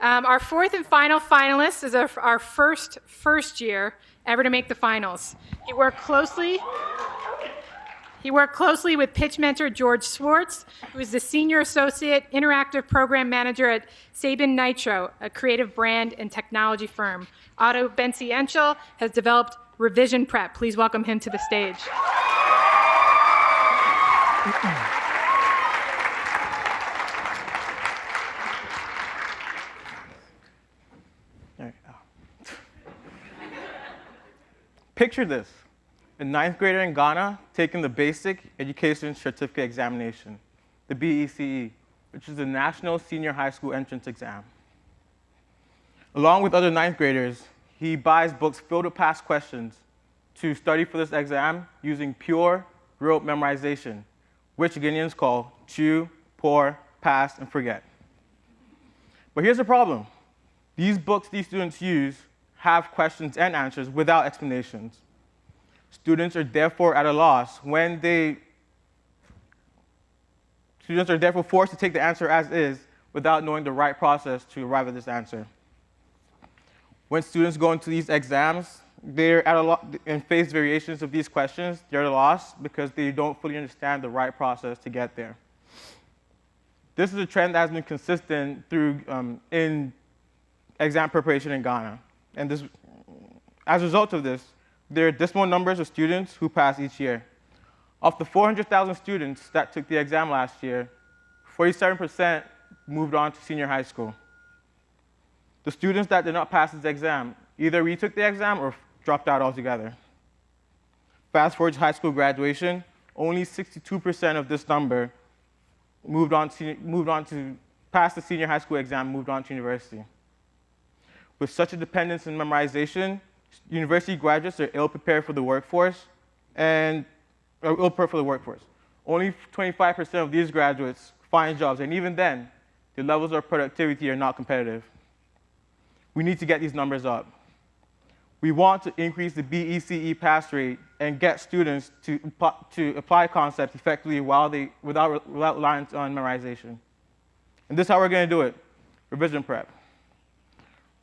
Our fourth and final finalist is our first year ever to make the finals. He worked closely with pitch mentor George Swartz, who is the Senior Associate Interactive Program Manager at Sabin Nitro, a creative brand and technology firm. Ato Bentsi-Enchill has developed Revision Prep. Please welcome him to the stage. Picture this, a ninth grader in Ghana taking the Basic Education Certificate Examination, the BECE, which is the National Senior High School Entrance Exam. Along with other ninth graders, he buys books filled with past questions to study for this exam using pure rote memorization, which Guineans call chew, pour, pass, and forget. But here's the problem. These books these students use have questions and answers without explanations. Students are therefore at a loss students are therefore forced to take the answer as is without knowing the right process to arrive at this answer. When students go into these exams, they're at a loss and face variations of these questions. They're at a loss because they don't fully understand the right process to get there. This is a trend that has been consistent in exam preparation in Ghana. And as a result of this, there are dismal numbers of students who pass each year. Of the 400,000 students that took the exam last year, 47% moved on to senior high school. The students that did not pass this exam either retook the exam or dropped out altogether. Fast forward to high school graduation, only 62% of this number moved on to pass the senior high school exam, moved on to university. With such a dependence on memorization, university graduates are ill-prepared for the workforce, Only 25% of these graduates find jobs, and even then, the levels of productivity are not competitive. We need to get these numbers up. We want to increase the BECE pass rate and get students to apply concepts effectively without reliance on memorization. And this is how we're going to do it: Revision Prep.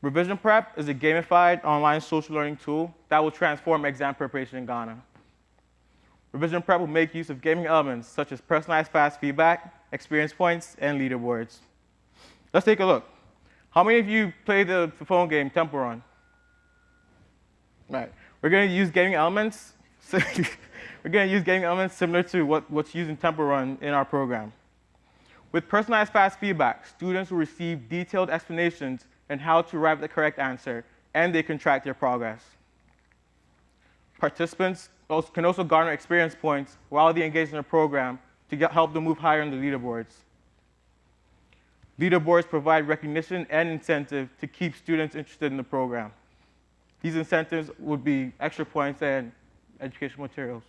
Revision Prep is a gamified online social learning tool that will transform exam preparation in Ghana. Revision Prep will make use of gaming elements such as personalized fast feedback, experience points, and leaderboards. Let's take a look. How many of you play the phone game Temple Run? Right. We're going to use gaming elements. Similar to what's used in Temple Run in our program. With personalized fast feedback, students will receive detailed explanations on how to arrive at the correct answer, and they can track their progress. Participants can also garner experience points while they engage in the program to help them move higher in the leaderboards. Leaderboards provide recognition and incentive to keep students interested in the program. These incentives would be extra points and educational materials.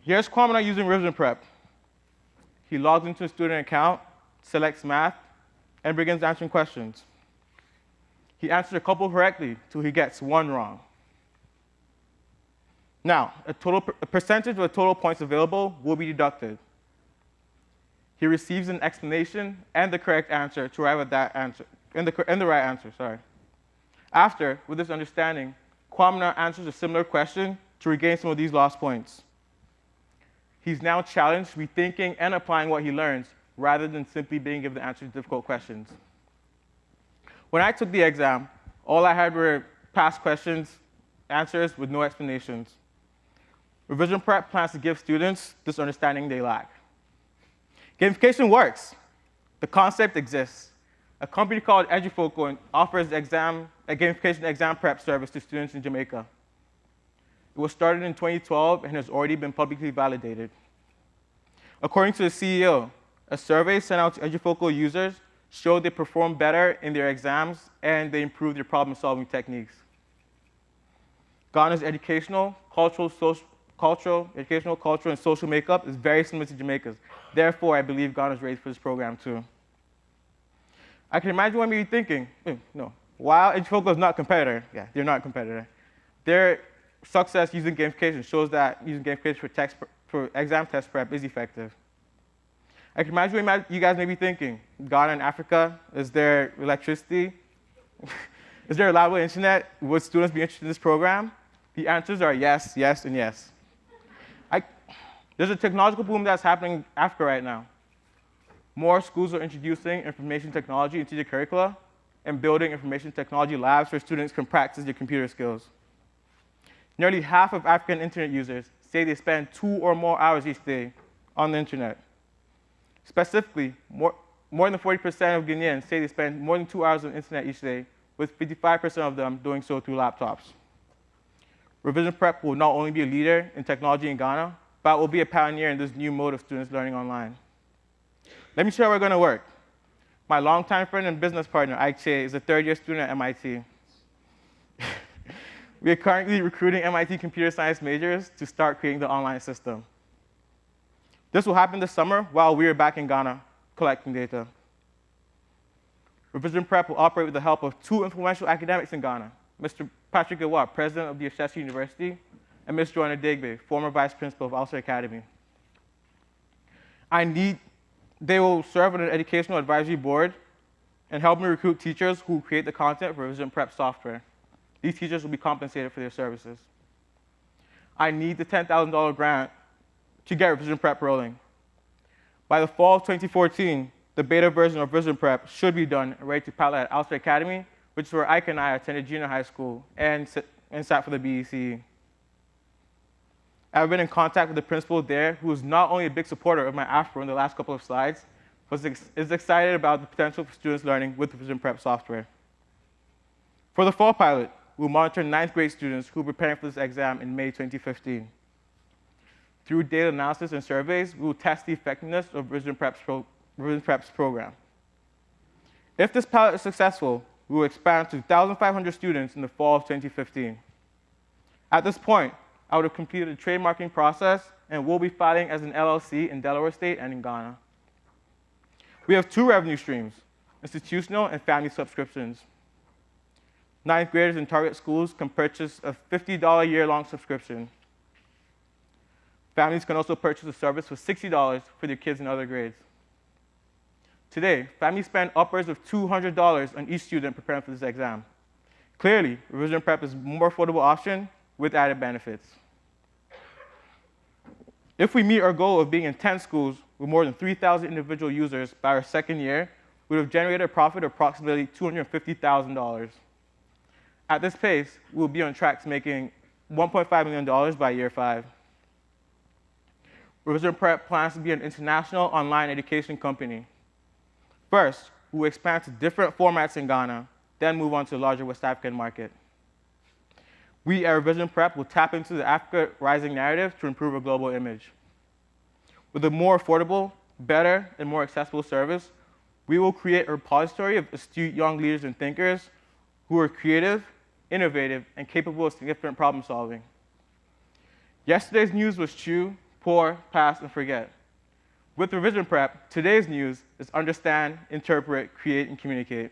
Here's Kwamina using Revision Prep. He logs into a student account, selects math, and begins answering questions. He answers a couple correctly till he gets one wrong. Now, a percentage of the total points available will be deducted. He receives an explanation and the correct answer to arrive at that answer, and the right answer, sorry. After, with this understanding, Kwamina answers a similar question to regain some of these lost points. He's now challenged rethinking and applying what he learns, rather than simply being given the answers to difficult questions. When I took the exam, all I had were past questions, answers with no explanations. Revision Prep plans to give students this understanding they lack. Gamification works. The concept exists. A company called Edufocal offers a gamification exam prep service to students in Jamaica. It was started in 2012 and has already been publicly validated. According to the CEO, a survey sent out to Edufocal users showed they performed better in their exams and they improved their problem-solving techniques. Ghana's educational, cultural, and social makeup is very similar to Jamaica's. Therefore, I believe Ghana's ready for this program too. I can imagine what you may be thinking, no, while Edufocal is not a competitor, yeah, they're not a competitor, their success using gamification shows that using gamification for exam test prep is effective. I can imagine what you guys may be thinking. Ghana and Africa, is there electricity? Is there reliable internet? Would students be interested in this program? The answers are yes, yes, and yes. There's a technological boom that's happening in Africa right now. More schools are introducing information technology into the curricula and building information technology labs where students can practice their computer skills. Nearly half of African internet users say they spend 2 or more hours each day on the internet. Specifically, more than 40% of Guineans say they spend more than 2 hours on the internet each day, with 55% of them doing so through laptops. Revision Prep will not only be a leader in technology in Ghana, but will be a pioneer in this new mode of students learning online. Let me show you how we're going to work. My longtime friend and business partner, Ike Che, is a third-year student at MIT. We are currently recruiting MIT computer science majors to start creating the online system. This will happen this summer while we are back in Ghana collecting data. Revision Prep will operate with the help of 2 influential academics in Ghana, Mr. Patrick Iwa, president of the Ashesi University, and Ms. Joanna Degbe, former vice principal of Ulster Academy. They will serve on an educational advisory board and help me recruit teachers who create the content for Revision Prep software. These teachers will be compensated for their services. I need the $10,000 grant to get Revision Prep rolling. By the fall of 2014, the beta version of Revision Prep should be done and ready to pilot at Ulster Academy, which is where Ike and I attended junior high school and sat for the BECE. I've been in contact with the principal there, who is not only a big supporter of my Afro in the last couple of slides, but is excited about the potential for students learning with Revision Prep software. For the fall pilot, we'll monitor 9th grade students who are preparing for this exam in May 2015. Through data analysis and surveys, we will test the effectiveness of Revision Prep's program. If this pilot is successful, we will expand to 1,500 students in the fall of 2015. At this point, I would have completed the trademarking process and will be filing as an LLC in Delaware State and in Ghana. We have 2 revenue streams, institutional and family subscriptions. 9th graders in target schools can purchase a $50 year-long subscription. Families can also purchase a service for $60 for their kids in other grades. Today, families spend upwards of $200 on each student preparing for this exam. Clearly, Revision Prep is a more affordable option with added benefits. If we meet our goal of being in 10 schools with more than 3,000 individual users by our second year, we would have generated a profit of approximately $250,000. At this pace, we will be on track to making $1.5 million by year 5. Revision Prep plans to be an international online education company. First, we will expand to different formats in Ghana, then move on to the larger West African market. We at Revision Prep will tap into the Africa Rising narrative to improve our global image. With a more affordable, better, and more accessible service, we will create a repository of astute young leaders and thinkers who are creative, innovative, and capable of significant problem solving. Yesterday's news was chew, pour, pass, and forget. With Revision Prep, today's news is understand, interpret, create, and communicate.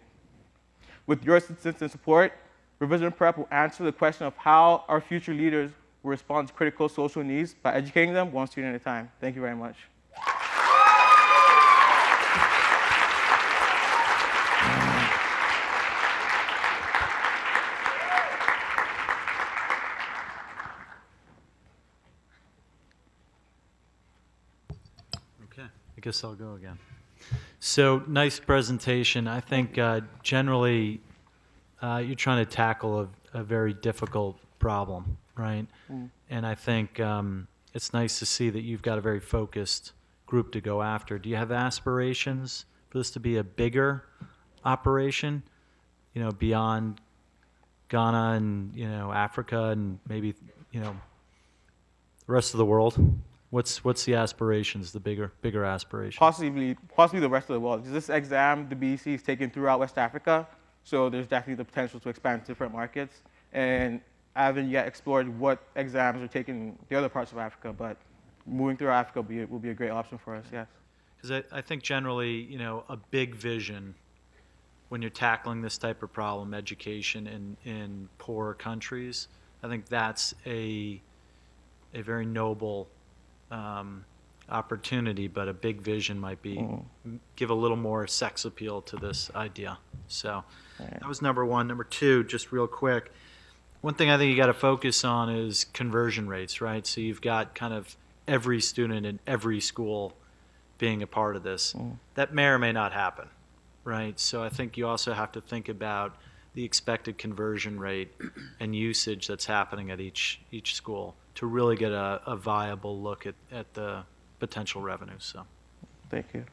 With your assistance and support, Revision Prep will answer the question of how our future leaders will respond to critical social needs by educating them one student at a time. Thank you very much. Okay, I guess I'll go again. So nice presentation. I think generally you're trying to tackle a very difficult problem, right? And I think it's nice to see that you've got a very focused group to go after. Do you have aspirations for this to be a bigger operation, you know, beyond Ghana and, you know, Africa and maybe, you know, the rest of the world? What's the aspirations, the bigger aspirations? Possibly the rest of the world. This exam, the BEC, is taken throughout West Africa, so there's definitely the potential to expand to different markets. And I haven't yet explored what exams are taken in the other parts of Africa, but moving through Africa will be a great option for us, yes. Because I think generally, you know, a big vision when you're tackling this type of problem, education in poor countries, I think that's a very noble opportunity, but a big vision might be give a little more sex appeal to this idea. So that was number one. Number two, just real quick, one thing I think you got to focus on is conversion rates, right? So you've got kind of every student in every school being a part of this. That may or may not happen, right? So I think you also have to think about the expected conversion rate and usage that's happening at each school to really get a viable look at the potential revenue. So, Thank you.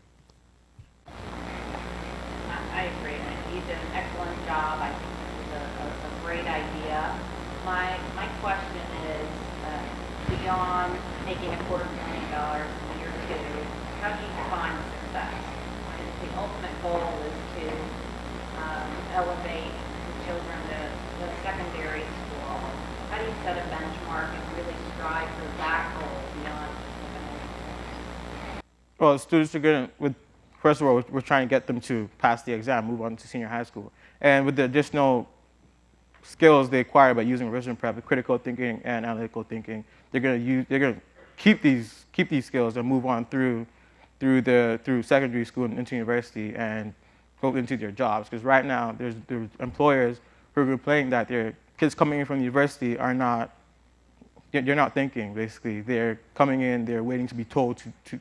I agree. You did an excellent job. I think this is a great idea. My question is, beyond making $250,000 in year two, how do you define success? The ultimate goal is to elevate the children to secondary school. How do you set a benchmark and really strive for that goal beyond secondary? Well, the students are going to, first of all, we're trying to get them to pass the exam, move on to senior high school. And with the additional skills they acquire by using revision prep, critical thinking and analytical thinking, they're going to keep these skills and move on through secondary school and into university and go into their jobs. Because right now, there's employers who are complaining that their kids coming in from the university are not, they're not thinking, basically. They're coming in, they're waiting to be told to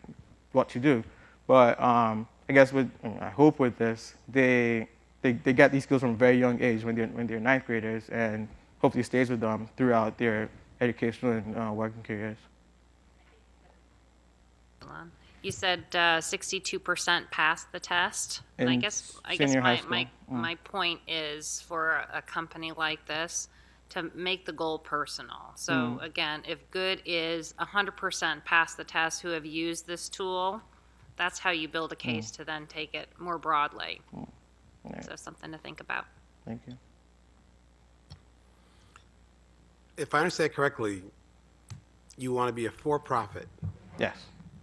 what to do. But I guess I hope with this, they get these skills from a very young age when they're ninth graders, and hopefully it stays with them throughout their educational and working careers. You said 62% passed the test. And I In guess senior high school. my point is for a company like this to make the goal personal. So again, if good is 100% pass the test who have used this tool, that's how you build a case to then take it more broadly. Right. So something to think about. Thank you. If I understand correctly, you want to be a for-profit, Yes.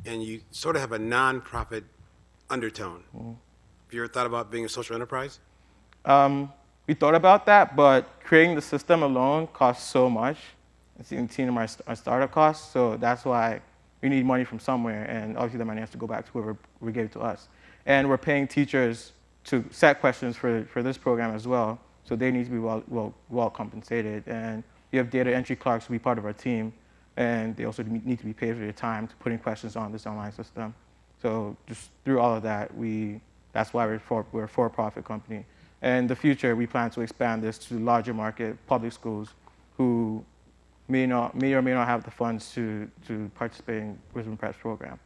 and you sort of have a non-profit undertone. Have you ever thought about being a social enterprise? We thought about that, but creating the system alone costs so much. It's in our startup costs, so that's why we need money from somewhere, and obviously the money has to go back to whoever we gave it to us. And we're paying teachers to set questions for this program as well, so they need to be well compensated. And we have data entry clerks to be part of our team, and they also need to be paid for their time to putting questions on this online system. So just through all of that, that's why we're a for-profit company. And in the future, we plan to expand this to larger market public schools who may or may not have the funds to participate in Wisdom Prep's program.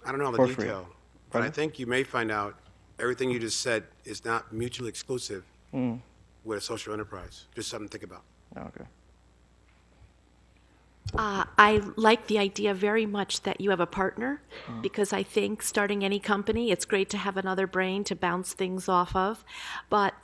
I don't know all the For free. detail, but I think you may find out everything you just said is not mutually exclusive with a social enterprise. Just something to think about. Okay. I like the idea very much that you have a partner, because I think starting any company, it's great to have another brain to bounce things off of. But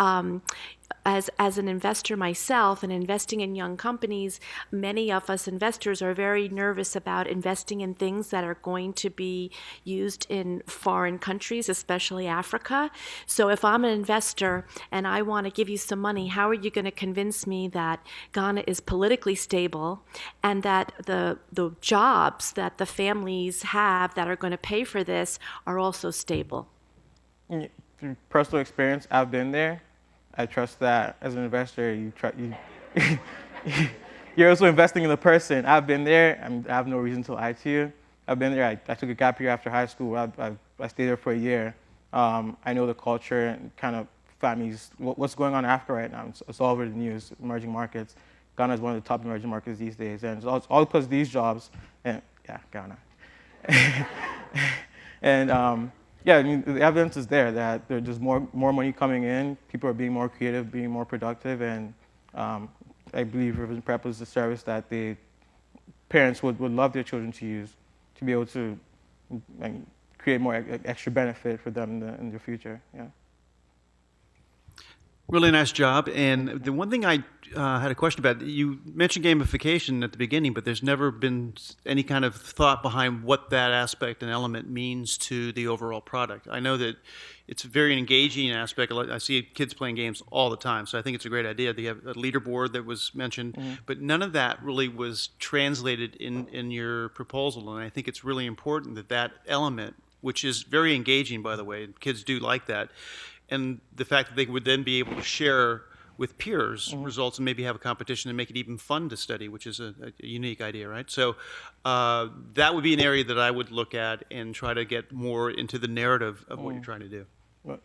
as an investor myself and investing in young companies, many of us investors are very nervous about investing in things that are going to be used in foreign countries, especially Africa. So if I'm an investor and I want to give you some money, how are you going to convince me that Ghana is politically stable and that the jobs that the families have that are going to pay for this are also stable? Through personal experience, I've been there. I trust that as an investor, you're also investing in the person. I've been there, and I have no reason to lie to you. I've been there. I took a gap year after high school. I stayed there for a year. I know the culture and kind of families, what's going on in Africa right now. It's all over the news, emerging markets. Ghana is one of the top emerging markets these days. And it's all because of these jobs. And yeah, Ghana. And yeah, I mean, the evidence is there that there's more money coming in. People are being more creative, being more productive, and I believe Revision Prep is a service that parents would love their children to use to be able to create more extra benefit for them in their future. Yeah. Really nice job. And the one thing I had a question about, you mentioned gamification at the beginning, but there's never been any kind of thought behind what that aspect and element means to the overall product. I know that it's a very engaging aspect. I see kids playing games all the time, so I think it's a great idea. They have a leaderboard that was mentioned, but none of that really was translated in your proposal, and I think it's really important that that element, which is very engaging, by the way, kids do like that, and the fact that they would then be able to share with peers results and maybe have a competition and make it even fun to study, which is a unique idea, right? So that would be an area that I would look at and try to get more into the narrative of what you're trying to do. Well,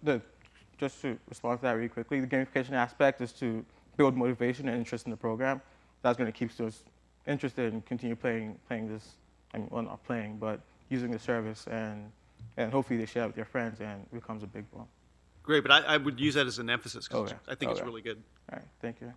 just to respond to that really quickly, the gamification aspect is to build motivation and interest in the program. That's going to keep students interested and continue playing this. I mean, well, not playing, but using the service, and hopefully they share it with their friends and it becomes a big one. Great, but I would use that as an emphasis because Okay. I think it's Okay. really good. All right, thank you.